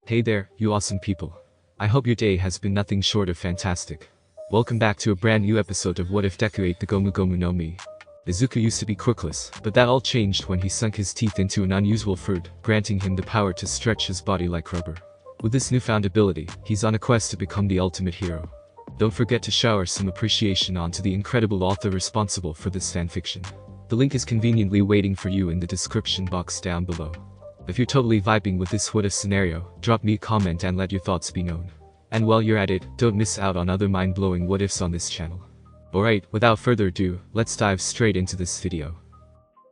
Hey there, you awesome people. I hope your day has been nothing short of fantastic. Welcome back to a brand new episode of What If Deku Ate the Gomu Gomu no Mi. Izuku used to be quirkless, but that all changed when he sunk his teeth into an unusual fruit, granting him the power to stretch his body like rubber. With this newfound ability, he's on a quest to become the ultimate hero. Don't forget to shower some appreciation onto the incredible author responsible for this fanfiction. The link is conveniently waiting for you in the description box down below. If you're totally vibing with this what if scenario, drop me a comment and let your thoughts be known. And while you're at it, don't miss out on other mind-blowing what ifs on this channel. Alright, without further ado, let's dive straight into this video.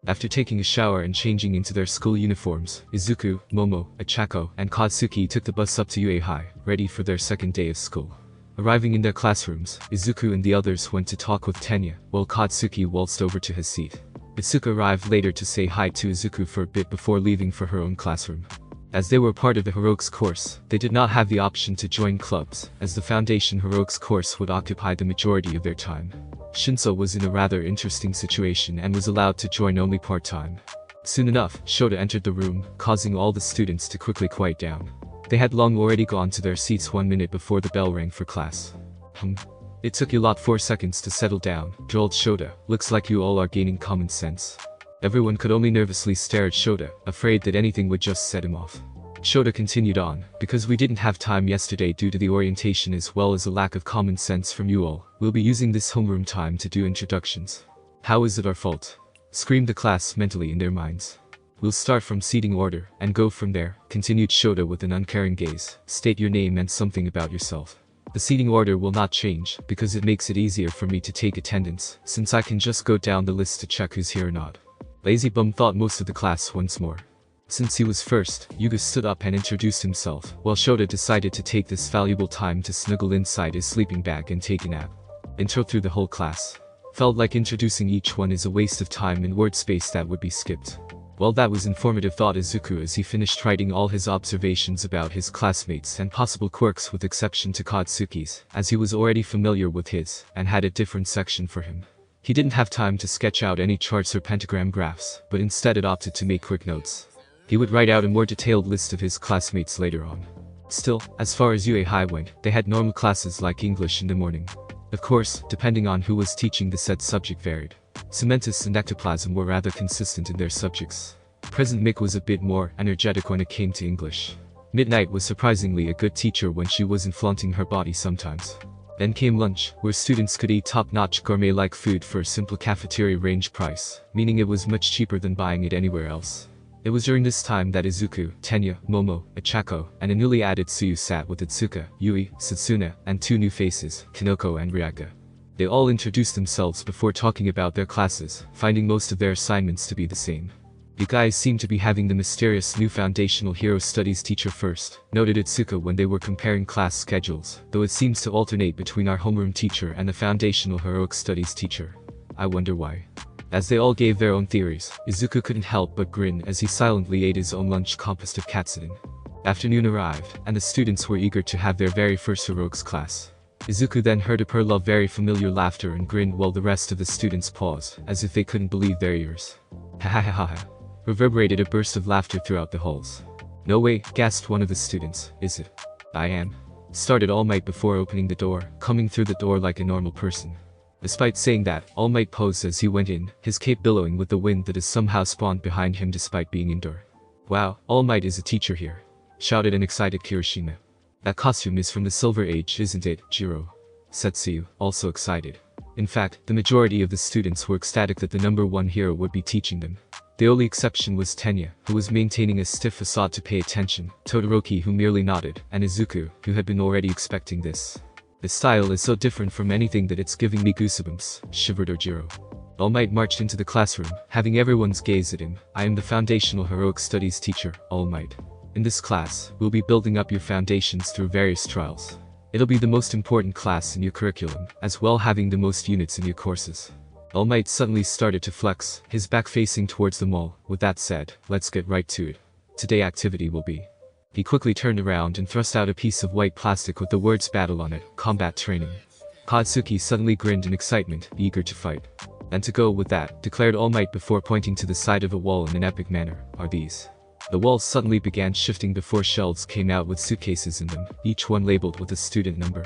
After taking a shower and changing into their school uniforms, Izuku, Momo, Achako, and Katsuki took the bus up to UA High, ready for their second day of school. Arriving in their classrooms, Izuku and the others went to talk with Tenya, while Katsuki waltzed over to his seat. Izuku arrived later to say hi to Izuku for a bit before leaving for her own classroom. As they were part of the Heroics course, they did not have the option to join clubs, as the Foundation Heroics course would occupy the majority of their time. Shinso was in a rather interesting situation and was allowed to join only part-time. Soon enough, Shota entered the room, causing all the students to quickly quiet down. They had long already gone to their seats 1 minute before the bell rang for class. It took you lot 4 seconds to settle down, drawled Shota. Looks like you all are gaining common sense. Everyone could only nervously stare at Shota, afraid that anything would just set him off. Shota continued on, because we didn't have time yesterday due to the orientation as well as a lack of common sense from you all, we'll be using this homeroom time to do introductions. How is it our fault? Screamed the class mentally in their minds. We'll start from seating order, and go from there, continued Shota with an uncaring gaze. State your name and something about yourself. The seating order will not change, because it makes it easier for me to take attendance, since I can just go down the list to check who's here or not. Lazy Bum thought most of the class once more. Since he was first, Yuga stood up and introduced himself, while Shota decided to take this valuable time to snuggle inside his sleeping bag and take a nap. Intro through the whole class. Felt like introducing each one is a waste of time and word space that would be skipped. Well, that was informative, thought Izuku as he finished writing all his observations about his classmates and possible quirks with exception to Katsuki's, as he was already familiar with his, and had a different section for him. He didn't have time to sketch out any charts or pentagram graphs, but instead it opted to make quick notes. He would write out a more detailed list of his classmates later on. Still, as far as UA High went, they had normal classes like English in the morning. Of course, depending on who was teaching the said subject varied. Cementus and ectoplasm were rather consistent in their subjects. Present Mick was a bit more energetic when it came to English. Midnight was surprisingly a good teacher when she wasn't flaunting her body sometimes. Then came lunch, where students could eat top-notch gourmet-like food for a simple cafeteria range price, meaning it was much cheaper than buying it anywhere else. It was during this time that Izuku, Tenya, Momo, Achako, and a newly added Tsuyu sat with Itsuka, Yui, Satsuna, and 2 new faces, Kinoko and Ryaga. They all introduced themselves before talking about their classes, finding most of their assignments to be the same. You guys seem to be having the mysterious new foundational hero studies teacher first, noted Itsuka when they were comparing class schedules, though it seems to alternate between our homeroom teacher and the foundational heroic studies teacher. I wonder why. As they all gave their own theories, Izuku couldn't help but grin as he silently ate his own lunch composed of katsudon. Afternoon arrived, and the students were eager to have their very first heroics class. Izuku then heard a purl of very familiar laughter and grinned while the rest of the students paused, as if they couldn't believe their ears. Ha ha ha ha ha. Reverberated a burst of laughter throughout the halls. No way, gasped one of the students, is it? I am. Started All Might before opening the door, coming through the door like a normal person. Despite saying that, All Might posed as he went in, his cape billowing with the wind that has somehow spawned behind him despite being indoor. Wow, All Might is a teacher here, shouted an excited Kirishima. That costume is from the Silver Age, isn't it, Jiro? Said Tsuyu, also excited. In fact, the majority of the students were ecstatic that the #1 hero would be teaching them. The only exception was Tenya, who was maintaining a stiff facade to pay attention, Todoroki who merely nodded, and Izuku, who had been already expecting this. The style is so different from anything that it's giving me goosebumps, shivered Ojiro. All Might marched into the classroom, having everyone's gaze at him. I am the foundational heroic studies teacher, All Might. In this class, we'll be building up your foundations through various trials. It'll be the most important class in your curriculum, as well having the most units in your courses. All Might suddenly started to flex, his back facing towards them all. With that said, let's get right to it. Today activity will be. He quickly turned around and thrust out a piece of white plastic with the words battle on it, combat training. Katsuki suddenly grinned in excitement, eager to fight. And to go with that, declared All Might before pointing to the side of a wall in an epic manner, are these. The walls suddenly began shifting before shelves came out with suitcases in them, each one labeled with a student number.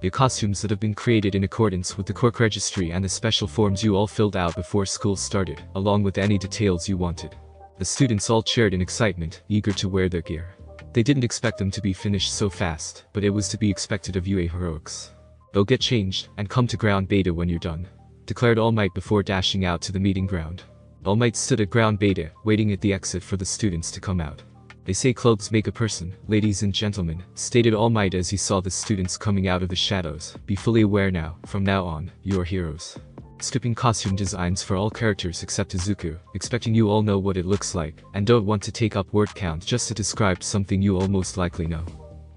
The costumes that have been created in accordance with the quirk registry and the special forms you all filled out before school started, along with any details you wanted. The students all cheered in excitement, eager to wear their gear. They didn't expect them to be finished so fast, but it was to be expected of UA heroics. They'll get changed, and come to ground beta when you're done, declared All Might before dashing out to the meeting ground. All Might stood at ground beta, waiting at the exit for the students to come out. They say clothes make a person, ladies and gentlemen, stated All Might as he saw the students coming out of the shadows. Be fully aware now, from now on, you are heroes. Skipping costume designs for all characters except Izuku, expecting you all know what it looks like, and don't want to take up word count just to describe something you all most likely know.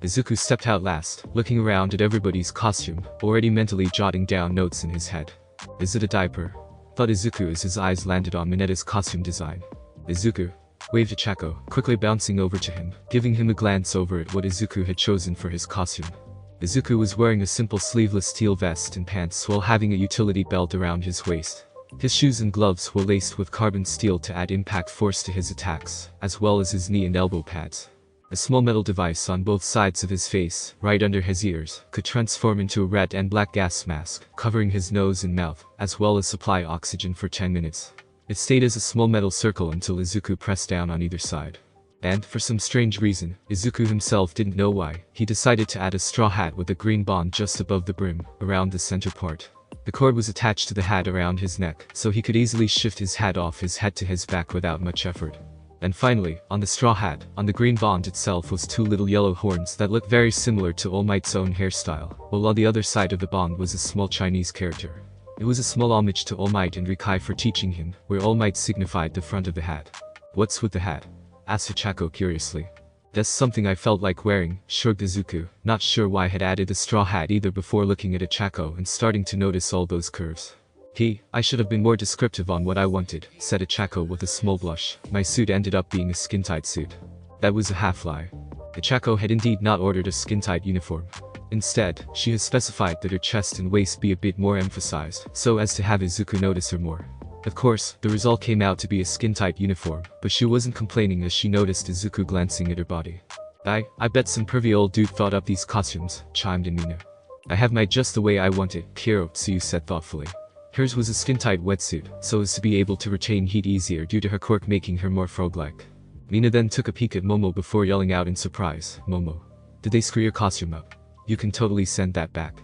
Izuku stepped out last, looking around at everybody's costume, already mentally jotting down notes in his head. Is it a diaper? Thought Izuku as his eyes landed on Minetta's costume design. Izuku waved to Chako, quickly bouncing over to him, giving him a glance over at what Izuku had chosen for his costume. Izuku was wearing a simple sleeveless steel vest and pants while having a utility belt around his waist. His shoes and gloves were laced with carbon steel to add impact force to his attacks, as well as his knee and elbow pads. A small metal device on both sides of his face, right under his ears, could transform into a red and black gas mask, covering his nose and mouth, as well as supply oxygen for 10 minutes. It stayed as a small metal circle until Izuku pressed down on either side. And, for some strange reason, Izuku himself didn't know why, he decided to add a straw hat with a green bond just above the brim, around the center part. The cord was attached to the hat around his neck, so he could easily shift his hat off his head to his back without much effort. And finally, on the straw hat, on the green bond itself was two little yellow horns that looked very similar to All Might's own hairstyle, while on the other side of the bond was a small Chinese character. It was a small homage to All Might and Rikai for teaching him, where All Might signified the front of the hat. What's with the hat? Asked Chako curiously. That's something I felt like wearing, shrugged Izuku, not sure why I had added the straw hat either before looking at Chako and starting to notice all those curves. I should have been more descriptive on what I wanted, said Chako with a small blush. My suit ended up being a skin-tight suit. That was a half-lie. Chako had indeed not ordered a skin-tight uniform. Instead, she has specified that her chest and waist be a bit more emphasized, so as to have Izuku notice her more. Of course, the result came out to be a skin-tight uniform, but she wasn't complaining as she noticed Izuku glancing at her body. I bet some pervy old dude thought up these costumes, chimed in Mina. I have my just the way I want it, Tsuyu said thoughtfully. Hers was a skin-tight wetsuit, so as to be able to retain heat easier due to her quirk making her more frog-like. Mina then took a peek at Momo before yelling out in surprise, Momo. Did they screw your costume up? You can totally send that back.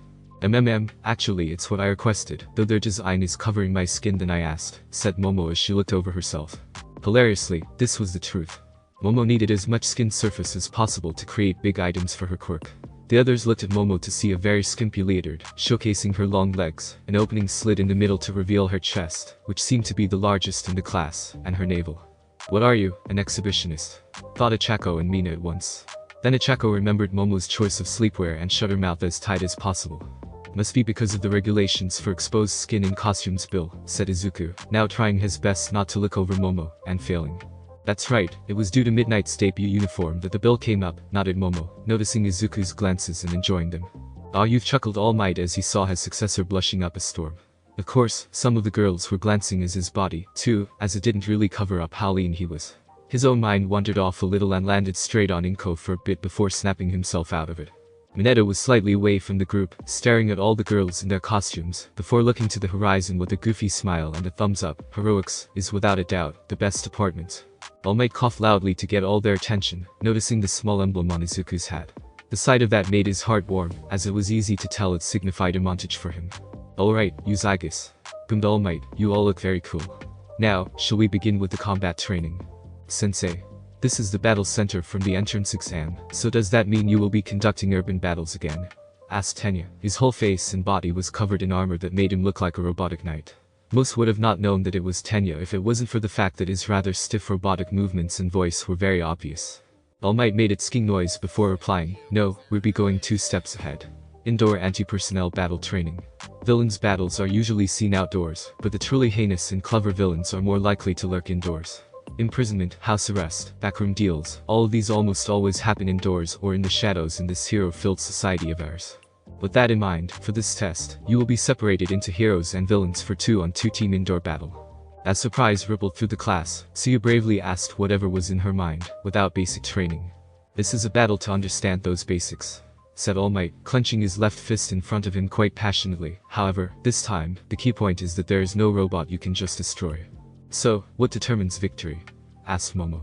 Actually it's what I requested, though their design is covering my skin than I asked, said Momo as she looked over herself. Hilariously, this was the truth. Momo needed as much skin surface as possible to create big items for her quirk. The others looked at Momo to see a very skimpy leotard, showcasing her long legs, an opening slit in the middle to reveal her chest, which seemed to be the largest in the class, and her navel. What are you, an exhibitionist? Thought Chako and Mina at once. Then Chako remembered Momo's choice of sleepwear and shut her mouth as tight as possible. Must be because of the regulations for exposed skin in costumes bill, said Izuku, now trying his best not to look over Momo, and failing. That's right, it was due to Midnight's debut uniform that the bill came up, nodded Momo, noticing Izuku's glances and enjoying them. Youth chuckled All Might as he saw his successor blushing up a storm. Of course, some of the girls were glancing at his body, too, as it didn't really cover up how lean he was. His own mind wandered off a little and landed straight on Inko for a bit before snapping himself out of it. Mineta was slightly away from the group, staring at all the girls in their costumes, before looking to the horizon with a goofy smile and a thumbs up. Heroics is without a doubt the best department. All Might coughed loudly to get all their attention, noticing the small emblem on Izuku's hat. The sight of that made his heart warm, as it was easy to tell it signified a montage for him. Alright, you Zygus. Boomed All Might, you all look very cool. Now, shall we begin with the combat training? Sensei. This is the battle center from the entrance exam, so does that mean you will be conducting urban battles again? Asked Tenya. His whole face and body was covered in armor that made him look like a robotic knight. Most would have not known that it was Tenya if it wasn't for the fact that his rather stiff robotic movements and voice were very obvious. All Might made its sking noise before replying, no, we'll be going 2 steps ahead. Indoor anti-personnel battle training. Villains' battles are usually seen outdoors, but the truly heinous and clever villains are more likely to lurk indoors. Imprisonment, house arrest, backroom deals, all of these almost always happen indoors or in the shadows in this hero-filled society of ours. With that in mind, for this test, you will be separated into heroes and villains for 2-on-2 team indoor battle. As surprise rippled through the class, Suyu bravely asked whatever was in her mind, without basic training. This is a battle to understand those basics, said All Might, clenching his left fist in front of him quite passionately. However, this time, the key point is that there is no robot you can just destroy. So, what determines victory? Asked Momo.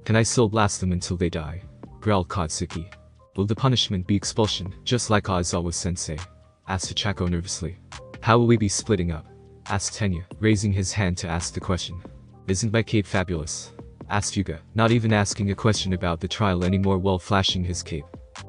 Can I still blast them until they die? Growled Katsuki. Will the punishment be expulsion, just like Aizawa-sensei? Asked Chako nervously. How will we be splitting up? Asked Tenya, raising his hand to ask the question. Isn't my cape fabulous? Asked Yuga, not even asking a question about the trial anymore while flashing his cape.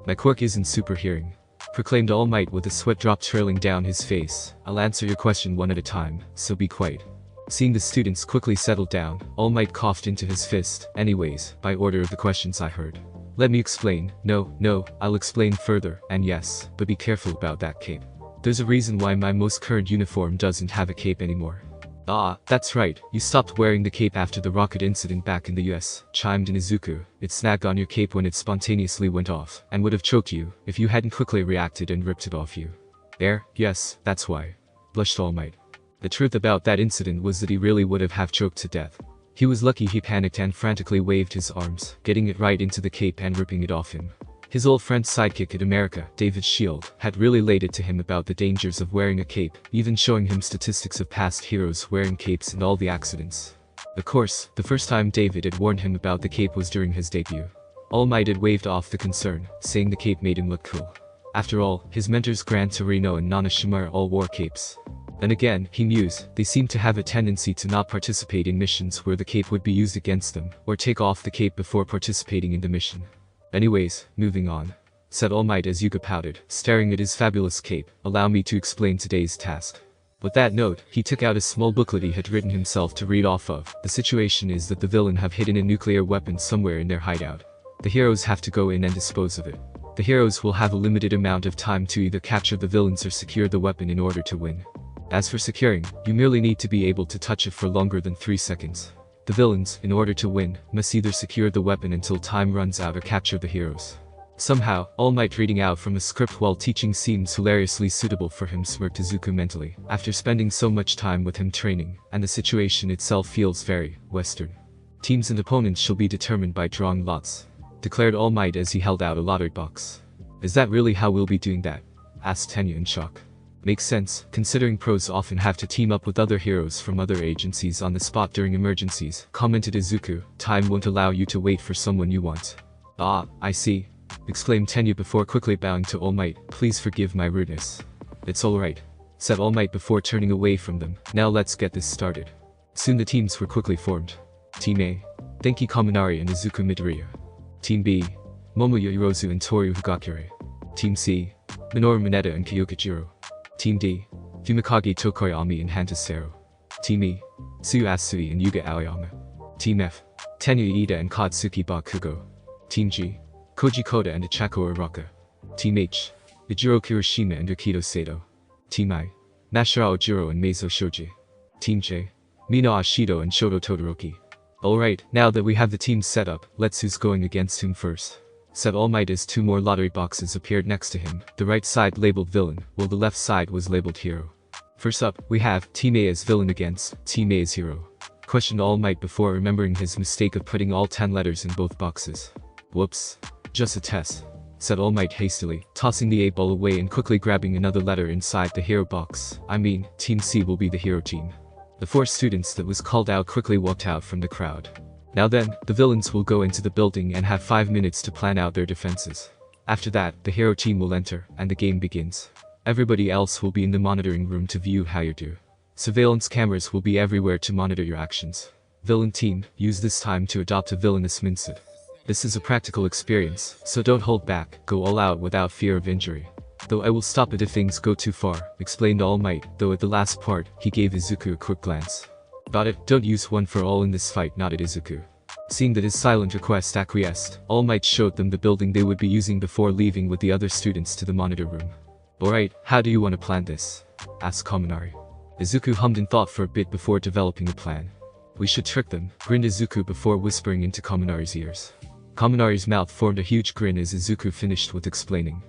My quirk isn't super hearing, proclaimed All Might with a sweat drop trailing down his face. I'll answer your question one at a time, so be quiet. Seeing the students quickly settle down, All Might coughed into his fist. Anyways, by order of the questions I heard. Let me explain. No, I'll explain further, and yes, but be careful about that cape. There's a reason why my most current uniform doesn't have a cape anymore. Ah, that's right, you stopped wearing the cape after the rocket incident back in the US, chimed in Izuku. It snagged on your cape when it spontaneously went off, and would have choked you, if you hadn't quickly reacted and ripped it off you. Yes, that's why. Blushed All Might. The truth about that incident was that he really would have choked to death. He was lucky he panicked and frantically waved his arms, getting it right into the cape and ripping it off him. His old friend sidekick at America, David Shield, had really laid it to him about the dangers of wearing a cape, even showing him statistics of past heroes wearing capes and all the accidents. Of course, the first time David had warned him about the cape was during his debut. All Might had waved off the concern, saying the cape made him look cool. After all, his mentors Gran Torino and Nana Shimura all wore capes. Then again, he mused, they seemed to have a tendency to not participate in missions where the cape would be used against them, or take off the cape before participating in the mission. Anyways, moving on, said All Might as Yuga pouted, staring at his fabulous cape. Allow me to explain today's task. With that note, he took out a small booklet he had written himself to read off of. The situation is that the villain have hidden a nuclear weapon somewhere in their hideout. The heroes have to go in and dispose of it. The heroes will have a limited amount of time to either capture the villains or secure the weapon in order to win. As for securing, you merely need to be able to touch it for longer than 3 seconds. The villains, in order to win, must either secure the weapon until time runs out or capture the heroes. Somehow, All Might reading out from a script while teaching seems hilariously suitable for him, smirked Izuku mentally, after spending so much time with him training, and the situation itself feels very Western. Teams and opponents shall be determined by drawing lots, declared All Might as he held out a lottery box. Is that really how we'll be doing that? Asked Tenya in shock. Makes sense, considering pros often have to team up with other heroes from other agencies on the spot during emergencies, commented Izuku. Time won't allow you to wait for someone you want. Ah, I see, exclaimed Tenya before quickly bowing to All Might. Please forgive my rudeness. It's alright, said All Might before turning away from them. Now let's get this started. Soon the teams were quickly formed. Team A, Denki Kaminari and Izuku Midoriya. Team B, Momoya Irozu and Toru Higakure. Team C, Minoru Mineta and Kyoka Jiro. Team D, Fumikage Tokoyami and Hantasero. Team E, Tsuyu Asui and Yuga Aoyama. Team F, Tenya Iida and Katsuki Bakugo. Team G, Koji Koda and Ichako Araka. Team H, Ijiro Kirishima and Akito Sato. Team I, Nashira Ojiro and Meizo Shoji. Team J, Mino Ashido and Shoto Todoroki. Alright, now that we have the teams set up, let's who's going against whom first, said All Might as 2 more lottery boxes appeared next to him, the right side labeled villain, while the left side was labeled hero. First up, we have Team A as villain against Team A as hero, questioned All Might before remembering his mistake of putting all 10 letters in both boxes. Whoops. Just a test, said All Might hastily, tossing the A ball away and quickly grabbing another letter inside the hero box. I mean, Team C will be the hero team. The 4 students that was called out quickly walked out from the crowd. Now then, the villains will go into the building and have 5 minutes to plan out their defenses. After that, the hero team will enter, and the game begins. Everybody else will be in the monitoring room to view how you do. Surveillance cameras will be everywhere to monitor your actions. Villain team, use this time to adopt a villainous mindset. This is a practical experience, so don't hold back, go all out without fear of injury. Though I will stop it if things go too far, explained All Might, though at the last part, he gave Izuku a quick glance. Got it, don't use one for all in this fight, nodded Izuku. Seeing that his silent request acquiesced, All Might showed them the building they would be using before leaving with the other students to the monitor room. Alright, how do you want to plan this? Asked Kaminari. Izuku hummed in thought for a bit before developing a plan. We should trick them, grinned Izuku before whispering into Kaminari's ears. Kaminari's mouth formed a huge grin as Izuku finished with explaining.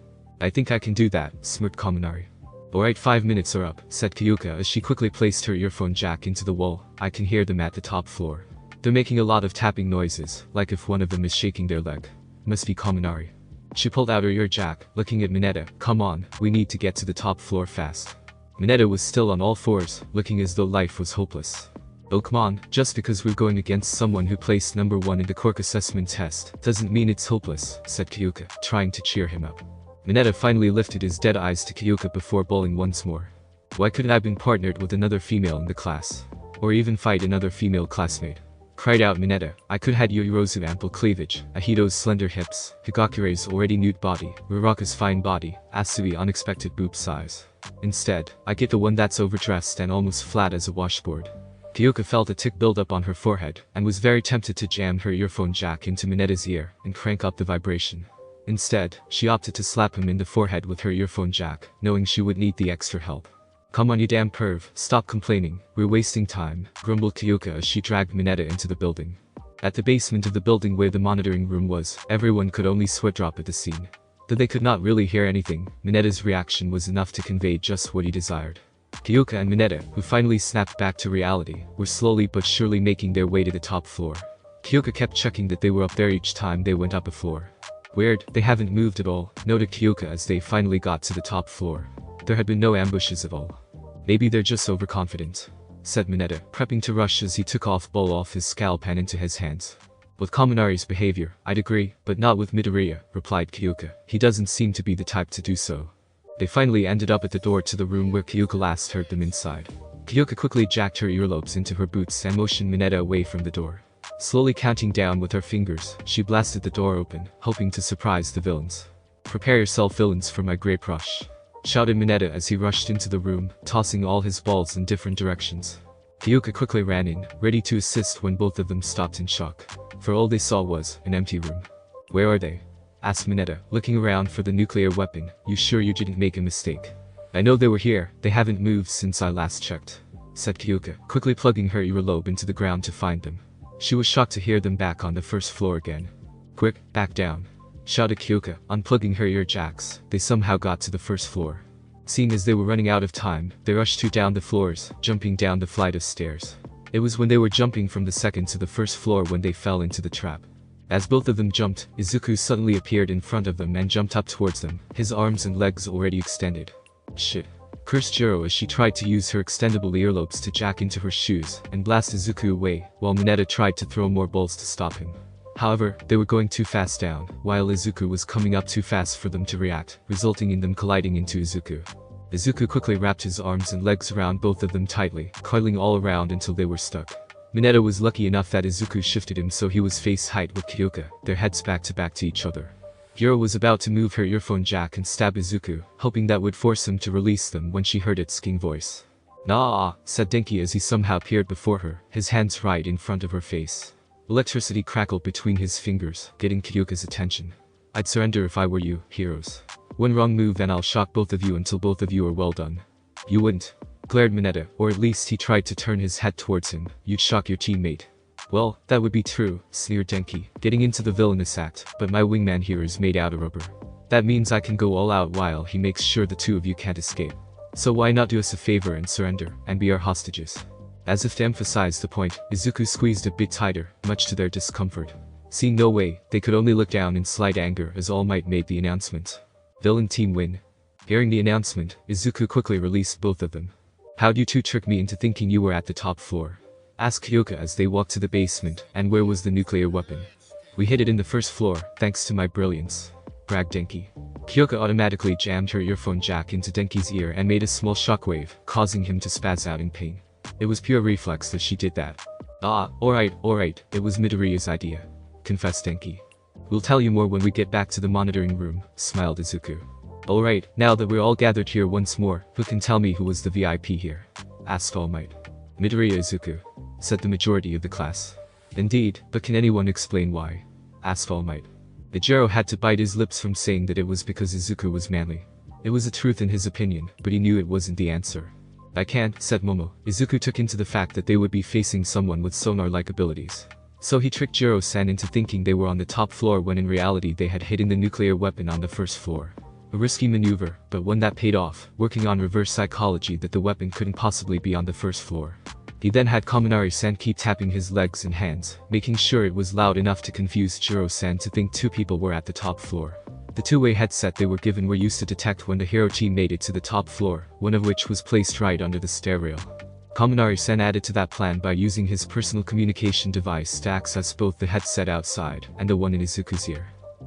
I think I can do that, smirked Kaminari. Alright, 5 minutes are up, said Kyuka as she quickly placed her earphone jack into the wall. I can hear them at the top floor. They're making a lot of tapping noises, like if one of them is shaking their leg. Must be Kaminari. She pulled out her ear jack, looking at Mineta. Come on, we need to get to the top floor fast. Mineta was still on all fours, looking as though life was hopeless. Oh come on, just because we're going against someone who placed number 1 in the quirk assessment test, doesn't mean it's hopeless, said Kyuka, trying to cheer him up. Mineta finally lifted his dead eyes to Kyuka before bawling once more. Why couldn't I have been partnered with another female in the class? Or even fight another female classmate? Cried out Mineta. I could had Yoiro's ample cleavage, Ahito's slender hips, Higakure's already nude body, Uraraka's fine body, Asui's unexpected boob size. Instead, I get the one that's overdressed and almost flat as a washboard. Kyuka felt a tick build up on her forehead, and was very tempted to jam her earphone jack into Mineta's ear and crank up the vibration. Instead, she opted to slap him in the forehead with her earphone jack, knowing she would need the extra help. Come on you damn perv, stop complaining, we're wasting time, grumbled Kyuka as she dragged Mineta into the building. At the basement of the building where the monitoring room was, everyone could only sweat drop at the scene. Though they could not really hear anything, Mineta's reaction was enough to convey just what he desired. Kyuka and Mineta, who finally snapped back to reality, were slowly but surely making their way to the top floor. Kyuka kept checking that they were up there each time they went up a floor. Weird, they haven't moved at all, noted Kyuka as they finally got to the top floor. There had been no ambushes at all. Maybe they're just overconfident, said Mineta, prepping to rush as he took off his scalp and into his hands. With Kaminari's behavior, I'd agree, but not with Midoriya, replied Kyuka. He doesn't seem to be the type to do so. They finally ended up at the door to the room where Kyuka last heard them inside. Kyuka quickly jacked her earlobes into her boots and motioned Mineta away from the door. Slowly counting down with her fingers, she blasted the door open, hoping to surprise the villains. Prepare yourself villains for my grape rush, shouted Mineta as he rushed into the room, tossing all his balls in different directions. Kyuka quickly ran in, ready to assist when both of them stopped in shock. For all they saw was an empty room. Where are they? Asked Mineta, looking around for the nuclear weapon. You sure you didn't make a mistake? I know they were here, they haven't moved since I last checked, said Kyuka, quickly plugging her earlobe into the ground to find them. She was shocked to hear them back on the first floor again. Quick, back down, shouted Kyuka, unplugging her ear jacks. They somehow got to the first floor. Seeing as they were running out of time, they rushed down the floors, jumping down the flight of stairs. It was when they were jumping from the second to the first floor when they fell into the trap. As both of them jumped, Izuku suddenly appeared in front of them and jumped up towards them, his arms and legs already extended. Shit, cursed Jiro as she tried to use her extendable earlobes to jack into her shoes and blast Izuku away, while Mineta tried to throw more balls to stop him. However, they were going too fast down, while Izuku was coming up too fast for them to react, resulting in them colliding into Izuku. Izuku quickly wrapped his arms and legs around both of them tightly, coiling all around until they were stuck. Mineta was lucky enough that Izuku shifted him so he was face height with Kyuka, their heads back to each other. Jiro was about to move her earphone jack and stab Izuku, hoping that would force him to release them when she heard its sking voice. Nah, said Denki as he somehow appeared before her, his hands right in front of her face. Electricity crackled between his fingers, getting Kyuka's attention. I'd surrender if I were you, heroes. One wrong move and I'll shock both of you until both of you are well done. You wouldn't, glared Mineta, or at least he tried to turn his head towards him. You'd shock your teammate. Well, that would be true, sneered Denki, getting into the villainous act, but my wingman here is made out of rubber. That means I can go all out while he makes sure the two of you can't escape. So why not do us a favor and surrender, and be our hostages? As if to emphasize the point, Izuku squeezed a bit tighter, much to their discomfort. Seeing no way, they could only look down in slight anger as All Might made the announcement. Villain team win. Hearing the announcement, Izuku quickly released both of them. How'd you two trick me into thinking you were at the top floor? Asked Kyuka as they walked to the basement. And where was the nuclear weapon? We hid it in the first floor, thanks to my brilliance, bragged Denki. Kyuka automatically jammed her earphone jack into Denki's ear and made a small shockwave, causing him to spaz out in pain. It was pure reflex that she did that. Ah, alright, it was Midoriya's idea, confessed Denki. We'll tell you more when we get back to the monitoring room, smiled Izuku. Alright, now that we're all gathered here once more, who can tell me who was the VIP here? Asked All Might. Midoriya Izuku, said the majority of the class. Indeed, but can anyone explain why? Asked All Might. Ijiro had to bite his lips from saying that it was because Izuku was manly. It was a truth in his opinion, but he knew it wasn't the answer. I can't, said Momo. Izuku took into the fact that they would be facing someone with sonar-like abilities. So he tricked Jiro-san into thinking they were on the top floor when in reality they had hidden the nuclear weapon on the first floor. A risky maneuver, but one that paid off, working on reverse psychology that the weapon couldn't possibly be on the first floor. He then had Kaminari-san keep tapping his legs and hands, making sure it was loud enough to confuse Jiro-san to think two people were at the top floor. The two-way headset they were given were used to detect when the hero team made it to the top floor, one of which was placed right under the stair rail. Kaminari-san added to that plan by using his personal communication device to access both the headset outside and the one in Izuku's ear.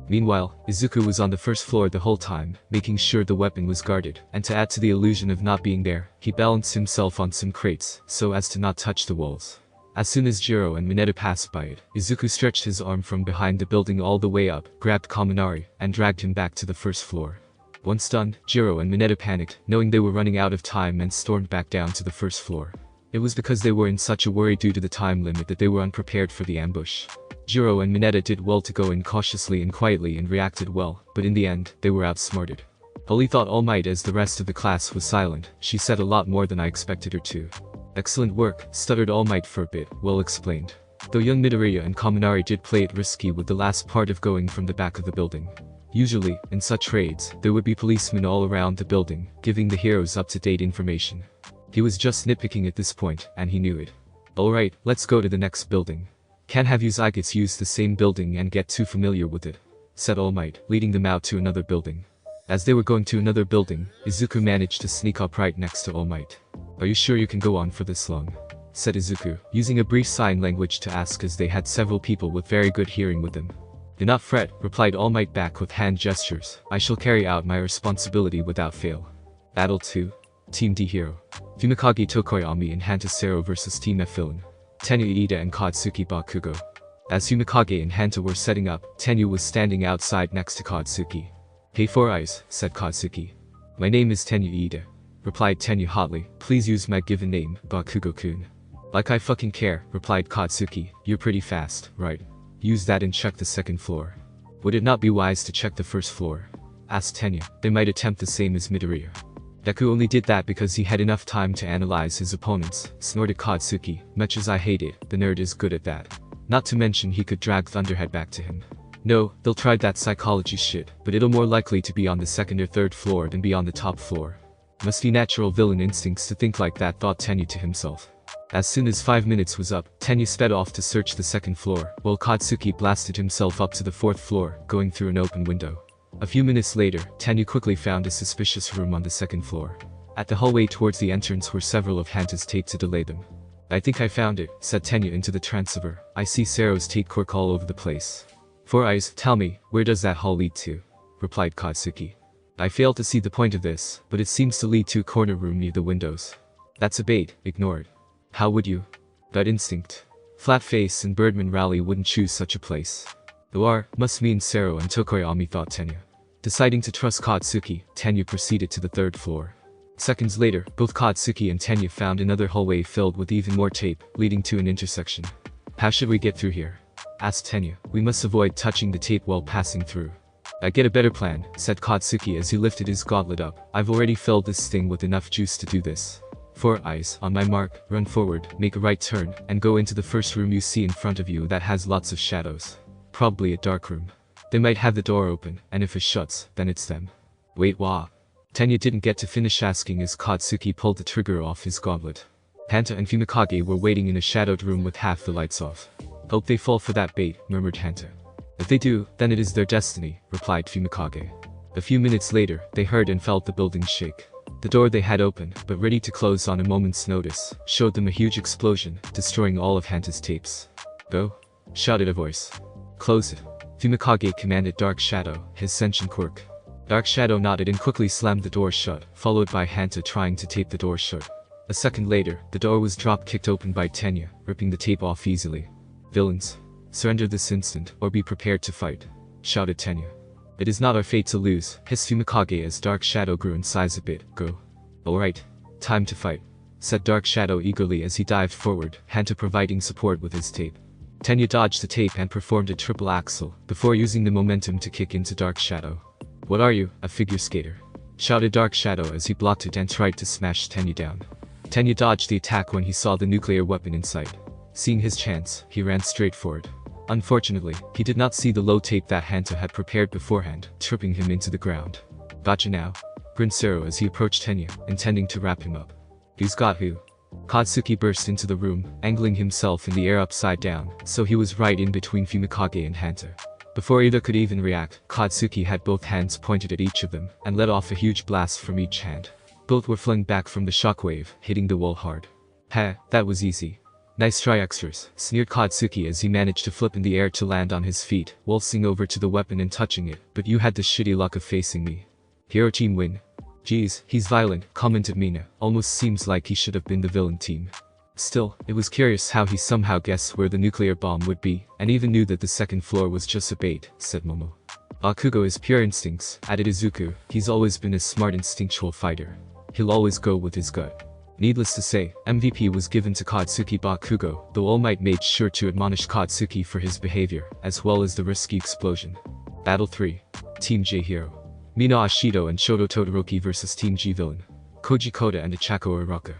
Meanwhile, Izuku was on the first floor the whole time, making sure the weapon was guarded, and to add to the illusion of not being there, he balanced himself on some crates, so as to not touch the walls. As soon as Jiro and Mineta passed by it, Izuku stretched his arm from behind the building all the way up, grabbed Kaminari, and dragged him back to the first floor. Once done, Jiro and Mineta panicked, knowing they were running out of time, and stormed back down to the first floor. It was because they were in such a worry due to the time limit that they were unprepared for the ambush. Jiro and Mineta did well to go in cautiously and quietly and reacted well, but in the end, they were outsmarted. Holly thought All Might as the rest of the class was silent. She said a lot more than I expected her to. Excellent work, stuttered All Might for a bit, well explained. Though young Midoriya and Kaminari did play it risky with the last part of going from the back of the building. Usually, in such raids, there would be policemen all around the building, giving the heroes up-to-date information. He was just nitpicking at this point, and he knew it. Alright, let's go to the next building. Can't have you Zygons use the same building and get too familiar with it, said All Might, leading them out to another building. As they were going to another building, Izuku managed to sneak up right next to All Might. Are you sure you can go on for this long? Said Izuku, using a brief sign language to ask as they had several people with very good hearing with them. Do not fret, replied All Might back with hand gestures. I shall carry out my responsibility without fail. Battle 2. Team D Hero. Fumikage Tokoyami and Hanta Sero vs Team F Villain. Tenyu Iida and Katsuki Bakugo. As Fumikage and Hanta were setting up, Tenyu was standing outside next to Katsuki. Hey Four Eyes, said Katsuki. My name is Tenyu Iida, replied Tenyu hotly. Please use my given name, Bakugo-kun. Like I fucking care, replied Katsuki. You're pretty fast, right? Use that and check the second floor. Would it not be wise to check the first floor? Asked Tenyu. They might attempt the same as Midoriya. Deku only did that because he had enough time to analyze his opponents, snorted Katsuki. Much as I hate it, the nerd is good at that. Not to mention he could drag Thunderhead back to him. No, they'll try that psychology shit, but it'll more likely to be on the second or third floor than be on the top floor. Must be natural villain instincts to think like that, thought Tenyu to himself. As soon as 5 minutes was up, Tenyu sped off to search the second floor, while Katsuki blasted himself up to the fourth floor, going through an open window. A few minutes later, Tenyu quickly found a suspicious room on the second floor. At the hallway towards the entrance were several of Hanta's tape to delay them. I think I found it, said Tenyu into the transceiver. I see Sero's tape quirk all over the place. Four Eyes, tell me, where does that hall lead to? Replied Katsuki. I failed to see the point of this, but it seems to lead to a corner room near the windows. That's a bait, ignore it. How would you? Gut instinct. Flatface and Birdman Rally wouldn't choose such a place. The R must mean Sero and Tokoyami, thought Tenyu. Deciding to trust Katsuki, Tenyu proceeded to the third floor. Seconds later, both Katsuki and Tenyu found another hallway filled with even more tape, leading to an intersection. How should we get through here? Asked Tenyu. We must avoid touching the tape while passing through. I get a better plan, said Katsuki as he lifted his gauntlet up. I've already filled this thing with enough juice to do this. Four Eyes, on my mark, run forward, make a right turn, and go into the first room you see in front of you that has lots of shadows. Probably a dark room. They might have the door open, and if it shuts, then it's them. Wait, what? Tenyu didn't get to finish asking as Katsuki pulled the trigger off his gauntlet. Hanta and Fumikage were waiting in a shadowed room with half the lights off. Hope they fall for that bait, murmured Hanta. If they do, then it is their destiny, replied Fumikage. A few minutes later, they heard and felt the building shake. The door they had open, but ready to close on a moment's notice, showed them a huge explosion, destroying all of Hanta's tapes. Go? Shouted a voice. Close it. Fumikage commanded Dark Shadow, his sentient quirk. Dark Shadow nodded and quickly slammed the door shut, followed by Hanta trying to tape the door shut. A second later, the door was drop-kicked open by Tenyu, ripping the tape off easily. Villains, surrender this instant, or be prepared to fight, shouted Tenyu. It is not our fate to lose, hissed Fumikage as Dark Shadow grew in size a bit. Go. Alright. Time to fight, said Dark Shadow eagerly as he dived forward, Hanta providing support with his tape. Tenyu dodged the tape and performed a triple axel, before using the momentum to kick into Dark Shadow. What are you, a figure skater? Shouted Dark Shadow as he blocked it and tried to smash Tenyu down. Tenyu dodged the attack when he saw the nuclear weapon in sight. Seeing his chance, he ran straight for it. Unfortunately, he did not see the low tape that Hanta had prepared beforehand, tripping him into the ground. Gotcha now. Grinned Zero as he approached Tenya, intending to wrap him up. Who's got who? Katsuki burst into the room, angling himself in the air upside down, so he was right in between Fumikage and Hunter. Before either could even react, Katsuki had both hands pointed at each of them, and let off a huge blast from each hand. Both were flung back from the shockwave, hitting the wall hard. Ha, that was easy. Nice try extras, sneered Katsuki as he managed to flip in the air to land on his feet, waltzing over to the weapon and touching it, but you had the shitty luck of facing me. Hero team win. Geez, he's violent, commented Mina, almost seems like he should have been the villain team. Still, it was curious how he somehow guessed where the nuclear bomb would be, and even knew that the second floor was just a bait, said Momo. Bakugo is pure instincts, added Izuku, he's always been a smart instinctual fighter. He'll always go with his gut. Needless to say, MVP was given to Katsuki Bakugo, though All Might made sure to admonish Katsuki for his behavior, as well as the risky explosion. Battle 3. Team J Hero. Mina Ashido and Shoto Todoroki vs Team G Villain. Koji Koda and Ichako Uraka.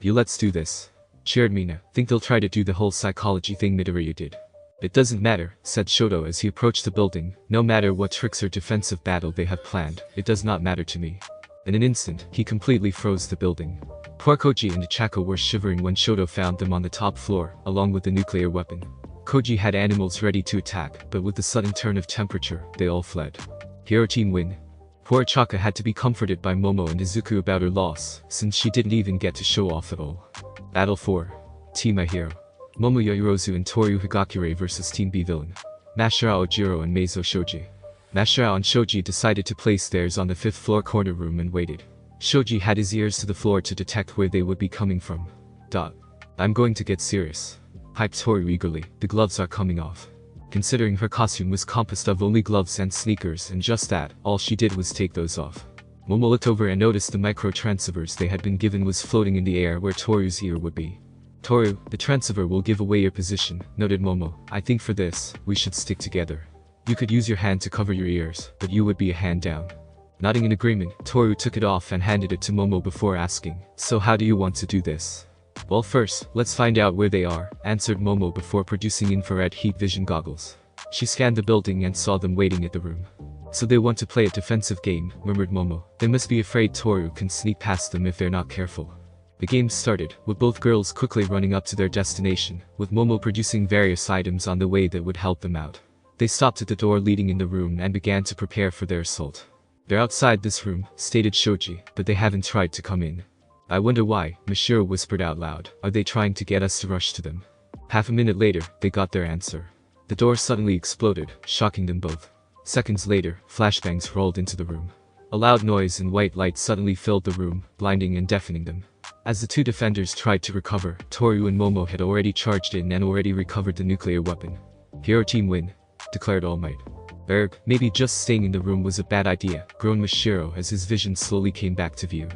You let's do this. Cheered Mina, think they'll try to do the whole psychology thing Midoriya did. It doesn't matter, said Shoto as he approached the building, no matter what tricks or defensive battle they have planned, it does not matter to me. In an instant, he completely froze the building. Poor Koji and Ichako were shivering when Shoto found them on the top floor, along with the nuclear weapon. Koji had animals ready to attack, but with the sudden turn of temperature, they all fled. Hero team win. Poor Chaka had to be comforted by Momo and Izuku about her loss, since she didn't even get to show off at all. Battle 4. Team A Hero. Momo Yairozu and Toru Higakure vs Team B Villain. Masahiro Ojiro and Meizo Shoji. Masahiro and Shoji decided to place theirs on the 5th floor corner room and waited. Shoji had his ears to the floor to detect where they would be coming from. I'm going to get serious. Hyped Toru eagerly, the gloves are coming off. Considering her costume was composed of only gloves and sneakers and just that, all she did was take those off. Momo looked over and noticed the micro-transceivers they had been given was floating in the air where Toru's ear would be. Toru, the transceiver will give away your position, noted Momo. I think for this, we should stick together. You could use your hand to cover your ears, but you would be a hand down. Nodding in agreement, Toru took it off and handed it to Momo before asking, so how do you want to do this? Well first, let's find out where they are, answered Momo before producing infrared heat vision goggles. She scanned the building and saw them waiting at the room. So they want to play a defensive game, murmured Momo. They must be afraid Toru can sneak past them if they're not careful. The game started, with both girls quickly running up to their destination, with Momo producing various items on the way that would help them out. They stopped at the door leading in the room and began to prepare for their assault. They're outside this room, stated Shoji, but they haven't tried to come in. I wonder why, Mashiro whispered out loud. Are they trying to get us to rush to them? Half a minute later, they got their answer. The door suddenly exploded, shocking them both. Seconds later, flashbangs rolled into the room. A loud noise and white light suddenly filled the room, blinding and deafening them. As the two defenders tried to recover, Toru and Momo had already charged in and already recovered the nuclear weapon. Hero team win, declared All Might. Maybe just staying in the room was a bad idea, groaned Mashiro as his vision slowly came back to view.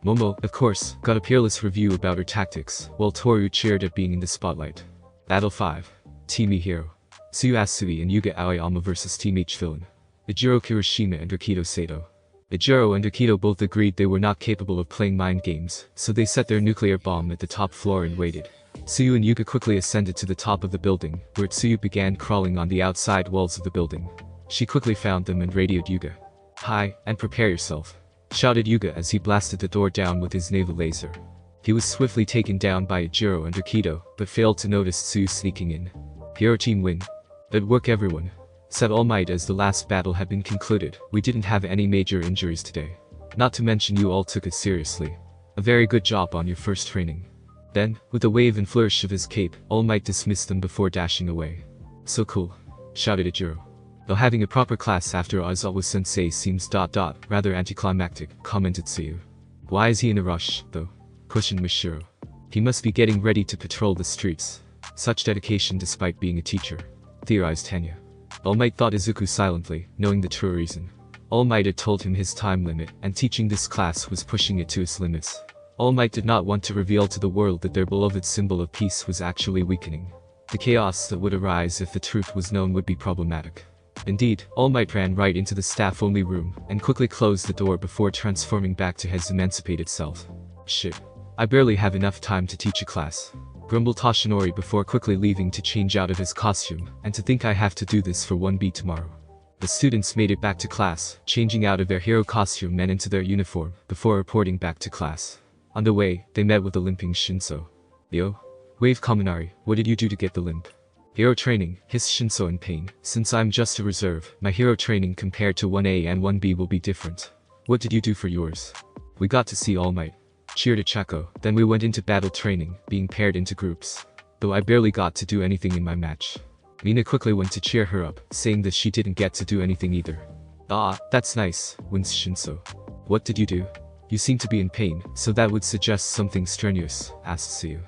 Momo, of course, got a peerless review about her tactics, while Toru cheered at being in the spotlight. Battle 5. Team E Hero. Tsuyu Asui and Yuga Aoyama vs Team H Villain. Ijiro Kirishima and Rikido Sato. Ijiro and Rikido both agreed they were not capable of playing mind games, so they set their nuclear bomb at the top floor and waited. Tsuyu and Yuga quickly ascended to the top of the building, where Tsuyu began crawling on the outside walls of the building. She quickly found them and radioed Yuga. Hi, and prepare yourself, shouted Yuga as he blasted the door down with his naval laser. He was swiftly taken down by Ijiro and Rikido, but failed to notice Tsuyu sneaking in. Hero team win. Good work everyone, said All Might as the last battle had been concluded. We didn't have any major injuries today. Not to mention you all took it seriously. A very good job on your first training. Then, with a wave and flourish of his cape, All Might dismissed them before dashing away. So cool, shouted Ijiro. Though having a proper class after Aizawa-sensei seems rather anticlimactic, commented Tsuyu. Why is he in a rush, though? Questioned Mashiro. He must be getting ready to patrol the streets. Such dedication despite being a teacher, theorized Tanya. All Might thought Izuku silently, knowing the true reason. All Might had told him his time limit, and teaching this class was pushing it to its limits. All Might did not want to reveal to the world that their beloved symbol of peace was actually weakening. The chaos that would arise if the truth was known would be problematic. Indeed, All Might ran right into the staff-only room, and quickly closed the door before transforming back to his emancipated self. Shit. I barely have enough time to teach a class, grumbled Toshinori before quickly leaving to change out of his costume, and to think I have to do this for 1B tomorrow. The students made it back to class, changing out of their hero costume and into their uniform, before reporting back to class. On the way, they met with the limping Shinso. Yo? Wave Kaminari, what did you do to get the limp? Hero training, hissed Shinso in pain. Since I'm just a reserve, my hero training compared to 1A and 1B will be different. What did you do for yours? We got to see All Might. Cheered Chako. Then we went into battle training, being paired into groups. Though I barely got to do anything in my match. Mina quickly went to cheer her up, saying that she didn't get to do anything either. Ah, that's nice, winced Shinso. What did you do? You seem to be in pain, so that would suggest something strenuous, asked Tsuyu.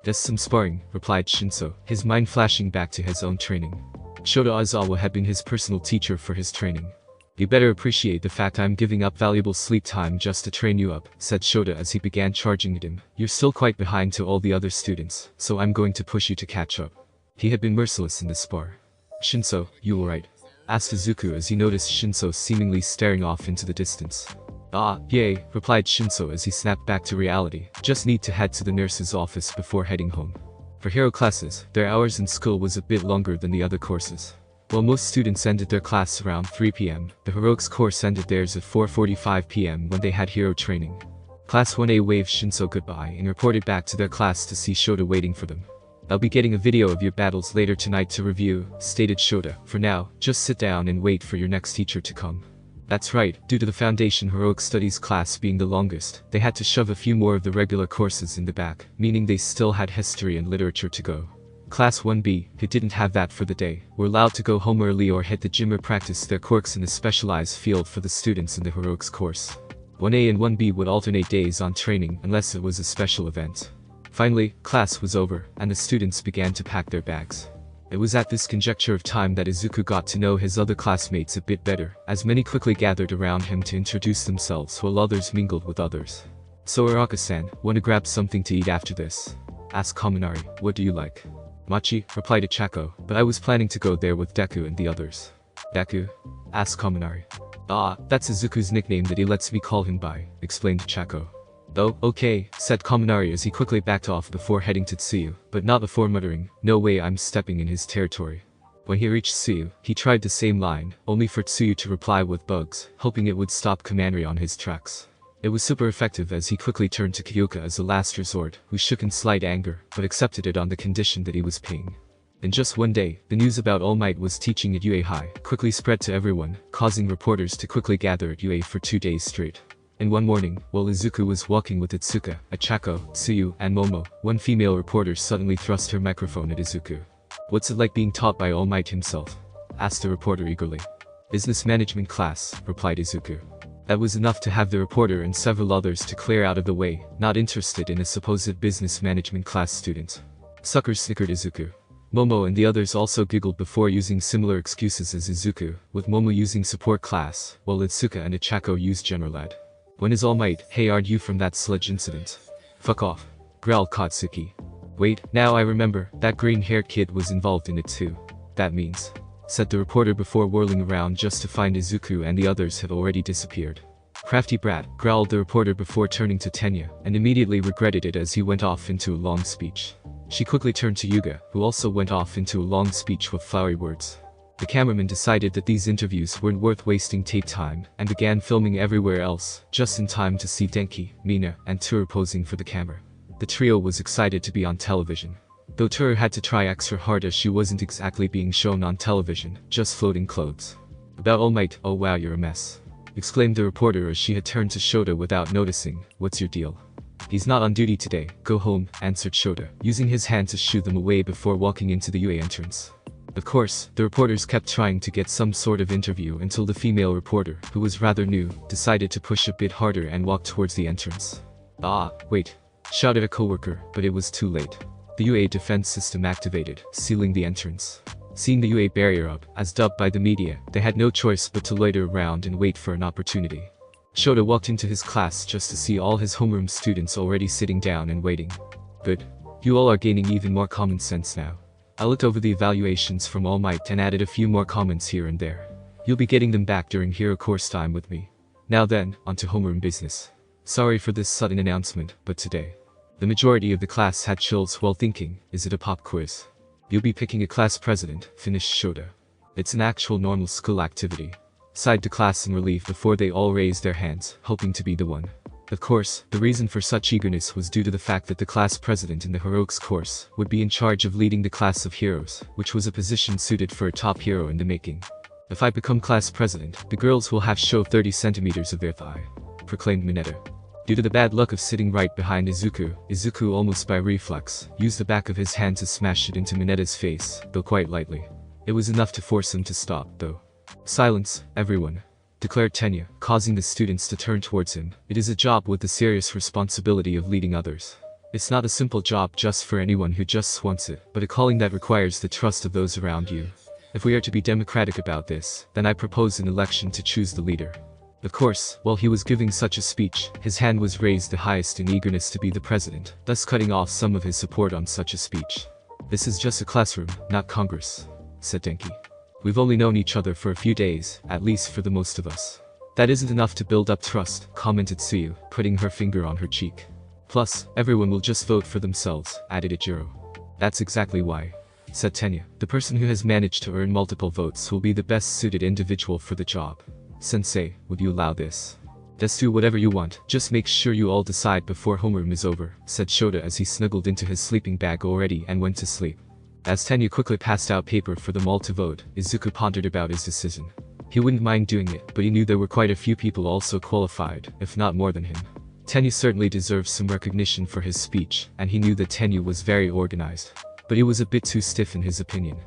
Just some sparring, replied Shinso, his mind flashing back to his own training. Shota Aizawa had been his personal teacher for his training. You better appreciate the fact I'm giving up valuable sleep time just to train you up, said Shota as he began charging at him. You're still quite behind to all the other students, so I'm going to push you to catch up. He had been merciless in this spar. Shinso, you alright? Asked Izuku as he noticed Shinso seemingly staring off into the distance. Ah, yay, replied Shinso as he snapped back to reality. Just need to head to the nurse's office before heading home. For hero classes, their hours in school was a bit longer than the other courses. While most students ended their class around 3 p.m., the heroics course ended theirs at 4:45 p.m. when they had hero training. Class 1A waved Shinso goodbye and reported back to their class to see Shota waiting for them. I'll be getting a video of your battles later tonight to review, stated Shota. For now, just sit down and wait for your next teacher to come. That's right, due to the Foundation Heroic Studies class being the longest, they had to shove a few more of the regular courses in the back, meaning they still had history and literature to go. Class 1B, who didn't have that for the day, were allowed to go home early or hit the gym or practice their quirks in a specialized field for the students in the heroics course. 1A and 1B would alternate days on training unless it was a special event. Finally, class was over, and the students began to pack their bags. It was at this conjuncture of time that Izuku got to know his other classmates a bit better, as many quickly gathered around him to introduce themselves while others mingled with others. So Araka-san, wanna grab something to eat after this? Asked Kaminari, what do you like? Machi, replied Chako, but I was planning to go there with Deku and the others. Deku? Asked Kaminari. Ah, that's Izuku's nickname that he lets me call him by, explained Chako. Oh, okay, said Kaminari as he quickly backed off before heading to Tsuyu, but not before muttering, no way I'm stepping in his territory. When he reached Tsuyu, he tried the same line, only for Tsuyu to reply with bugs, hoping it would stop Kaminari on his tracks. It was super effective as he quickly turned to Kyoka as a last resort, who shook in slight anger, but accepted it on the condition that he was paying. In just one day, the news about All Might was teaching at UA High quickly spread to everyone, causing reporters to quickly gather at UA for 2 days straight. And one morning, while Izuku was walking with Itsuka, Achako, Tsuyu, and Momo, one female reporter suddenly thrust her microphone at Izuku. What's it like being taught by All Might himself? Asked the reporter eagerly. Business management class, replied Izuku. That was enough to have the reporter and several others to clear out of the way, not interested in a supposed business management class student. Suckers, snickered Izuku. Momo and the others also giggled before using similar excuses as Izuku, with Momo using support class, while Itsuka and Achako used general ed. When is All Might? Hey, aren't you from that sledge incident? Fuck off, growled Katsuki. Wait, now I remember, that green-haired kid was involved in it too. That means, said the reporter before whirling around just to find Izuku and the others had already disappeared. Crafty brat, growled the reporter before turning to Tenya, and immediately regretted it as he went off into a long speech. She quickly turned to Yuga, who also went off into a long speech with flowery words. The cameraman decided that these interviews weren't worth wasting tape time, and began filming everywhere else, just in time to see Denki, Mina, and Toru posing for the camera. The trio was excited to be on television. Though Toru had to try extra hard as she wasn't exactly being shown on television, just floating clothes. About All Might, oh wow, you're a mess, exclaimed the reporter as she had turned to Shota without noticing. What's your deal? He's not on duty today, go home, answered Shota, using his hand to shoo them away before walking into the UA entrance. Of course, the reporters kept trying to get some sort of interview until the female reporter, who was rather new, decided to push a bit harder and walk towards the entrance. Ah, wait, shouted a coworker, but it was too late. The UA defense system activated, sealing the entrance. Seeing the UA barrier up, as dubbed by the media, they had no choice but to loiter around and wait for an opportunity. Shota walked into his class just to see all his homeroom students already sitting down and waiting. Good. You all are gaining even more common sense now. I looked over the evaluations from All Might and added a few more comments here and there. You'll be getting them back during hero course time with me. Now then, onto homeroom business. Sorry for this sudden announcement, but today, the majority of the class had chills while thinking, is it a pop quiz? You'll be picking a class president, finished Shota. It's an actual normal school activity. Sighed the class in relief before they all raised their hands, hoping to be the one. Of course, the reason for such eagerness was due to the fact that the class president in the heroics course would be in charge of leading the class of heroes, which was a position suited for a top hero in the making. If I become class president, the girls will have show 30 centimeters of their thigh, proclaimed Mineta. Due to the bad luck of sitting right behind Izuku almost by reflex, used the back of his hand to smash it into Mineta's face, though quite lightly. It was enough to force him to stop, though. Silence, everyone, declared Tenya, causing the students to turn towards him. It is a job with the serious responsibility of leading others. It's not a simple job just for anyone who just wants it, but a calling that requires the trust of those around you. If we are to be democratic about this, then I propose an election to choose the leader. Of course, while he was giving such a speech, his hand was raised the highest in eagerness to be the president, thus cutting off some of his support on such a speech. This is just a classroom, not Congress, said Denki. We've only known each other for a few days, at least for the most of us. That isn't enough to build up trust, commented Tsuyu, putting her finger on her cheek. Plus, everyone will just vote for themselves, added Ichiro. That's exactly why, said Tenya. The person who has managed to earn multiple votes will be the best suited individual for the job. Sensei, would you allow this? Just do whatever you want, just make sure you all decide before homeroom is over, said Shota as he snuggled into his sleeping bag already and went to sleep. As Tenya quickly passed out paper for them all to vote, Izuku pondered about his decision. He wouldn't mind doing it, but he knew there were quite a few people also qualified, if not more than him. Tenya certainly deserves some recognition for his speech, and he knew that Tenya was very organized. But he was a bit too stiff in his opinion.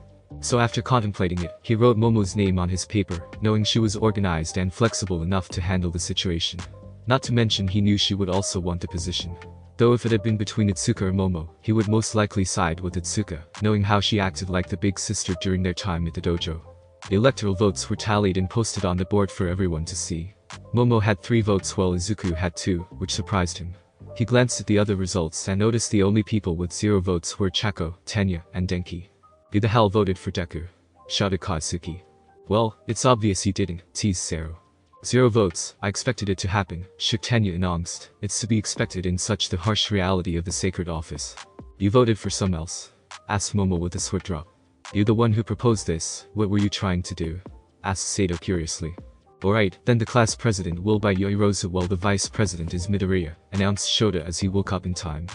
So after contemplating it, he wrote Momo's name on his paper, knowing she was organized and flexible enough to handle the situation. Not to mention he knew she would also want the position. Though if it had been between Itsuka or Momo, he would most likely side with Itsuka, knowing how she acted like the big sister during their time at the dojo. The electoral votes were tallied and posted on the board for everyone to see. Momo had 3 votes while Izuku had 2, which surprised him. He glanced at the other results and noticed the only people with 0 votes were Chako, Tenya, and Denki. Who the hell voted for Deku? Shouted Katsuki. Well, it's obvious you didn't, teased Sero. 0 votes, I expected it to happen, shook Tenya in angst. It's to be expected in such the harsh reality of the sacred office. You voted for some else? Asked Momo with a swift drop. You the one who proposed this, what were you trying to do? Asked Sato curiously. Alright, then the class president will be Yoirozu while the vice president is Midoriya, announced Shota as he woke up in time.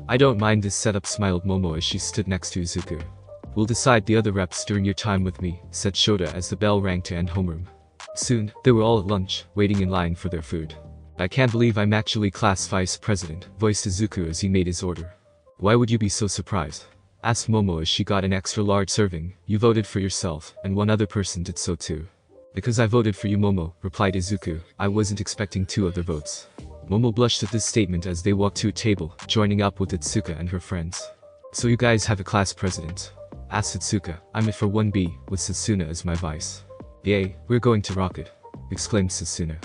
I don't mind this setup, smiled Momo as she stood next to Izuku. We'll decide the other reps during your time with me, said Shota as the bell rang to end homeroom. Soon, they were all at lunch, waiting in line for their food. I can't believe I'm actually class vice president, voiced Izuku as he made his order. Why would you be so surprised? Asked Momo as she got an extra large serving. You voted for yourself, and one other person did so too. Because I voted for you, Momo, replied Izuku. I wasn't expecting 2 other votes. Momo blushed at this statement as they walked to a table, joining up with Itsuka and her friends. So you guys have a class president? Asked Itsuka. I'm it for 1B, with Sasuna as my vice. Yay, we're going to rock it, exclaimed Sasuna.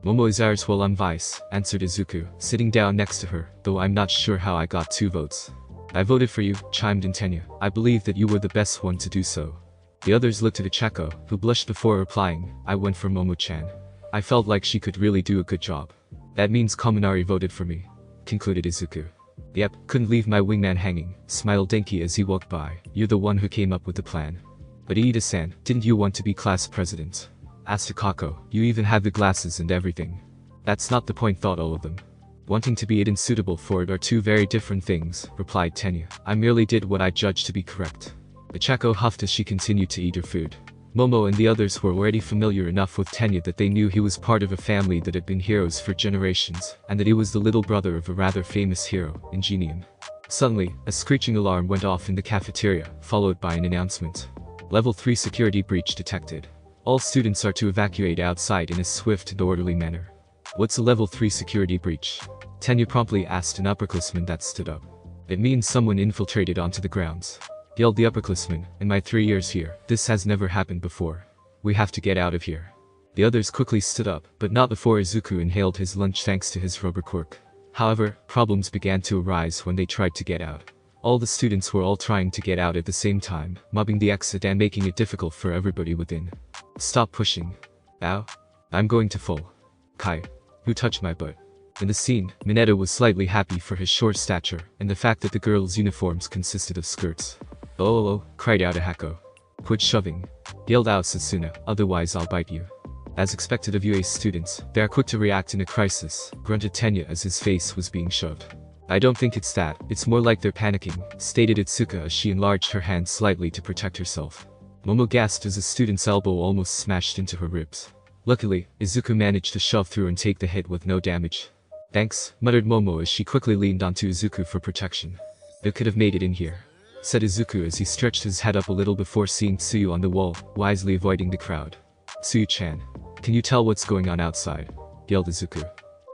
Momo is ours while I'm vice, answered Izuku, sitting down next to her, though I'm not sure how I got 2 votes. I voted for you, chimed in Tenya. I believe that you were the best one to do so. The others looked at Ichako, who blushed before replying. I went for Momo-chan. I felt like she could really do a good job. That means Kaminari voted for me, concluded Izuku. Yep, couldn't leave my wingman hanging, smiled Denki as he walked by. You're the one who came up with the plan. But Iida-san, didn't you want to be class president? Asked Akako. You even had the glasses and everything. That's not the point, thought all of them. Wanting to be it and suitable for it are 2 very different things, replied Tenya. I merely did what I judged to be correct. Ichako huffed as she continued to eat her food. Momo and the others were already familiar enough with Tenya that they knew he was part of a family that had been heroes for generations, and that he was the little brother of a rather famous hero, Ingenium. Suddenly, a screeching alarm went off in the cafeteria, followed by an announcement. Level 3 security breach detected. All students are to evacuate outside in a swift and orderly manner. What's a level 3 security breach? Tenya promptly asked an upperclassman that stood up. It means someone infiltrated onto the grounds, yelled the upperclassman. In my 3 years here, this has never happened before. We have to get out of here. The others quickly stood up, but not before Izuku inhaled his lunch thanks to his rubber quirk. However, problems began to arise when they tried to get out. All the students were all trying to get out at the same time, mobbing the exit and making it difficult for everybody within. Stop pushing. Ow. I'm going to fall. Kai. Who touched my butt? In the scene, Mineta was slightly happy for his short stature, and the fact that the girls' uniforms consisted of skirts. Oh, cried out Ahako. Quit shoving, yelled out Sasuna, otherwise I'll bite you. As expected of UA's students, they are quick to react in a crisis, grunted Tenya as his face was being shoved. I don't think it's that, it's more like they're panicking, stated Itsuka as she enlarged her hand slightly to protect herself. Momo gasped as a student's elbow almost smashed into her ribs. Luckily, Izuku managed to shove through and take the hit with no damage. Thanks, muttered Momo as she quickly leaned onto Izuku for protection. They could have made it in here, said Izuku as he stretched his head up a little before seeing Tsuyu on the wall, wisely avoiding the crowd. Tsuyu-chan, can you tell what's going on outside? Yelled Izuku.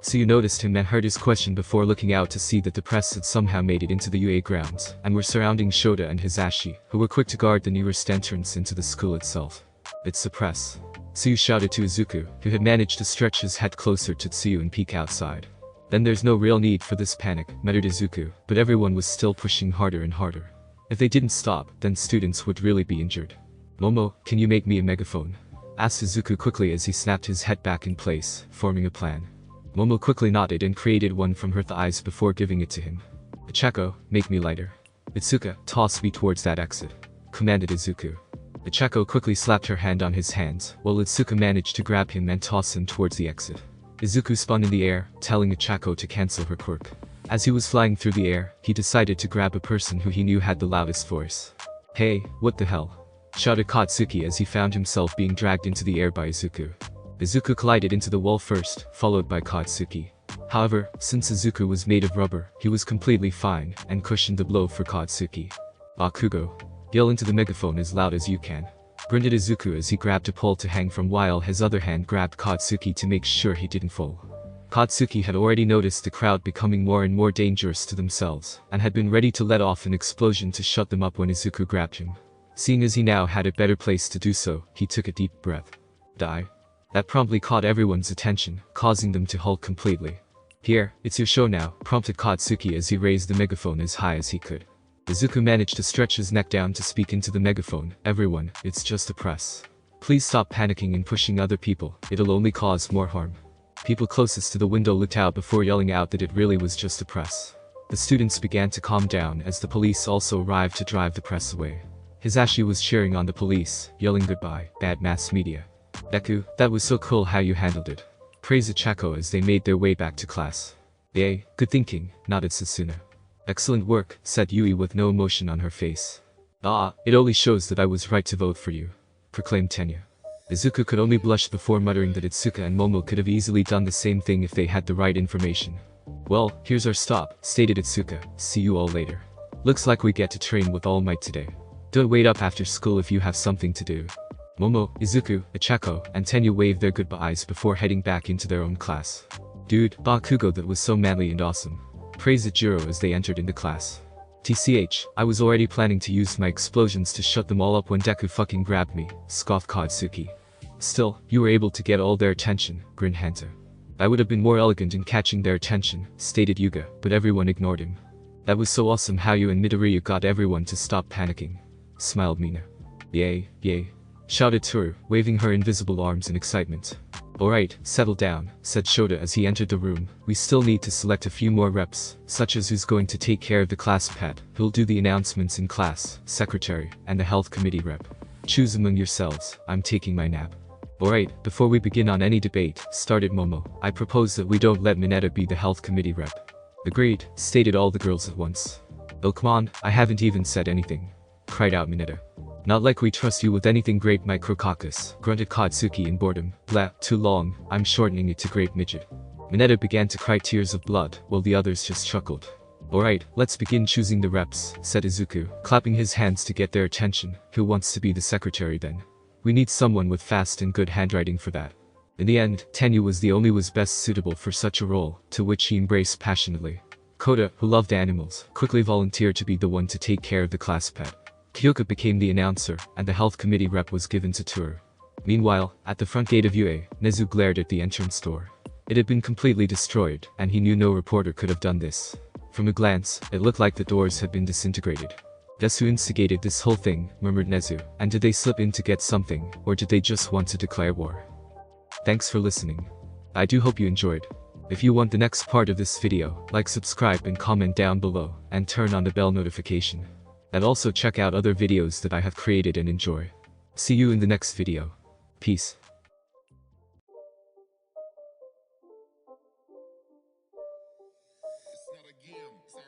Tsuyu noticed him and heard his question before looking out to see that the press had somehow made it into the UA grounds, and were surrounding Shota and Hisashi, who were quick to guard the nearest entrance into the school itself. It's the press, Tsuyu shouted to Izuku, who had managed to stretch his head closer to Tsuyu and peek outside. Then there's no real need for this panic, muttered Izuku, but everyone was still pushing harder and harder. If they didn't stop, then students would really be injured. Momo, can you make me a megaphone? Asked Izuku quickly as he snapped his head back in place, forming a plan. Momo quickly nodded and created one from her thighs before giving it to him. Ichako, make me lighter. Itsuka, toss me towards that exit, commanded Izuku. Ichako quickly slapped her hand on his hands, while Itsuka managed to grab him and toss him towards the exit. Izuku spun in the air, telling Ichako to cancel her quirk. As he was flying through the air, he decided to grab a person who he knew had the loudest voice. Hey, what the hell? Shouted Katsuki as he found himself being dragged into the air by Izuku. Izuku collided into the wall first, followed by Katsuki. However, since Izuku was made of rubber, he was completely fine, and cushioned the blow for Katsuki. Bakugo, yell into the megaphone as loud as you can, grunted Izuku as he grabbed a pole to hang from while his other hand grabbed Katsuki to make sure he didn't fall. Katsuki had already noticed the crowd becoming more and more dangerous to themselves, and had been ready to let off an explosion to shut them up when Izuku grabbed him. Seeing as he now had a better place to do so, he took a deep breath. Die. That promptly caught everyone's attention, causing them to halt completely. Here, it's your show now, prompted Katsuki as he raised the megaphone as high as he could. Izuku managed to stretch his neck down to speak into the megaphone. Everyone, it's just a press. Please stop panicking and pushing other people, it'll only cause more harm. People closest to the window looked out before yelling out that it really was just a press. The students began to calm down as the police also arrived to drive the press away. Hisashi was cheering on the police, yelling goodbye, bad mass media. Deku, that was so cool how you handled it. Praised Ichako as they made their way back to class. Yay, good thinking, nodded Sasuna. Excellent work, said Yui with no emotion on her face. Ah, it only shows that I was right to vote for you, proclaimed Tenya. Izuku could only blush before muttering that Itsuka and Momo could have easily done the same thing if they had the right information. Well, here's our stop, stated Itsuka, see you all later. Looks like we get to train with All Might today. Don't wait up after school if you have something to do. Momo, Izuku, Ichako, and Tenya waved their goodbyes before heading back into their own class. Dude, Bakugo, that was so manly and awesome, praised Jiro as they entered into class. TCH, I was already planning to use my explosions to shut them all up when Deku fucking grabbed me, scoffed Katsuki. Still, you were able to get all their attention, grinned Hanta. I would have been more elegant in catching their attention, stated Yuga, but everyone ignored him. That was so awesome how you and Midoriya got everyone to stop panicking, smiled Mina. Yay, yay, shouted Toru, waving her invisible arms in excitement. Alright, settle down, said Shota as he entered the room. We still need to select a few more reps, such as who's going to take care of the class pet, who'll do the announcements in class, secretary, and the health committee rep. Choose among yourselves, I'm taking my nap. Alright, before we begin on any debate, started Momo, I propose that we don't let Mineta be the health committee rep. Agreed, stated all the girls at once. Oh come on, I haven't even said anything, cried out Mineta. Not like we trust you with anything, great microcaucus, grunted Katsuki in boredom. Blah, too long, I'm shortening it to great midget. Mineta began to cry tears of blood, while the others just chuckled. Alright, let's begin choosing the reps, said Izuku, clapping his hands to get their attention. Who wants to be the secretary then? We need someone with fast and good handwriting for that. In the end, Tenya was the only was best suitable for such a role, to which he embraced passionately. Kota, who loved animals, quickly volunteered to be the one to take care of the class pet. Kyoka became the announcer, and the health committee rep was given to Toru. Meanwhile, at the front gate of UA, Nezu glared at the entrance door. It had been completely destroyed, and he knew no reporter could have done this. From a glance, it looked like the doors had been disintegrated. Guess who instigated this whole thing, murmured Nezu, and did they slip in to get something, or did they just want to declare war? Thanks for listening. I do hope you enjoyed. If you want the next part of this video, like, subscribe and comment down below, and turn on the bell notification. And also check out other videos that I have created and enjoy. See you in the next video. Peace. It's not a game, it's a